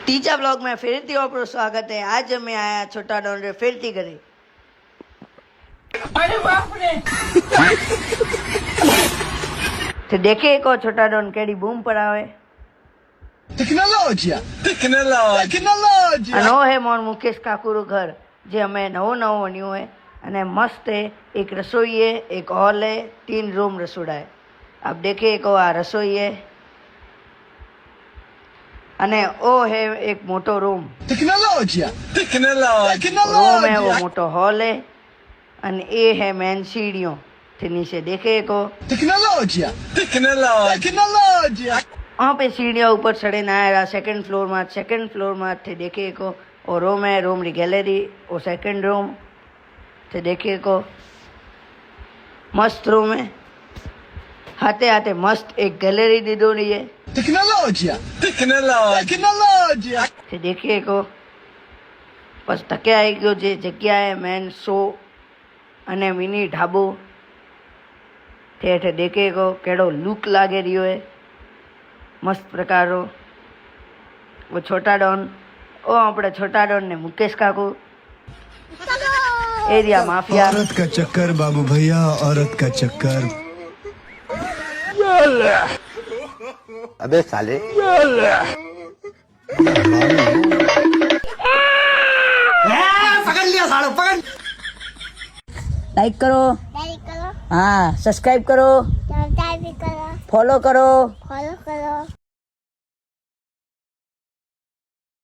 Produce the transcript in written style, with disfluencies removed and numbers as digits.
तीजा blog में फिर से आपका स्वागत है। आज मैं आया छोटा डॉन रे फिरती करे। अरे बाप रे तो देखे को छोटा डॉन केडी बूम पड़ावे। टेक्नोलॉजी टेक्नोलॉजी अनो है मोर मुकेश काकूरू घर जे हमें नवो नवो बन्यो है अने मस्त है। एक रसोई है, एक हॉल है, 3 रूम रसोड़ा है। आप देखे को आ रसोई है अने ओ है एक मोटो रूम। टेक्नोलॉजी रूम है वो मोटो हॉल है अने ए है मेन सीढ़ियों थे नीचे देखे को टेक्नोलॉजी टेक्नोलॉजी वहाँ पे सीढ़ियों ऊपर चढ़े ना आया। सेकंड फ्लोर में थे देखे को और रूम है, रूम री गैलरी और सेकंड रूम थे देखे को मस्त रूम है। हाथे हाथे मस्त एक गैलरी दी दो रही है। टेक्नोलॉजी टेक्नोलॉजी थे देखे को बस टके आई गयो जे जग्या है मेन शो अने मिनी ढाबो थे हेठे देखे को केड़ो लुक लागे रियो है मस्त प्रकारो। वो छोटा डॉन ओ अपने छोटा डॉन ने मुकेश काकू एरिया माफिया। औरत का चक्कर बाबू भैया, औरत का चक्कर। अबे साले पकड़ लिया सालो पकड़। लाइक करो, हाँ सब्सक्राइब करो, फॉलो करो।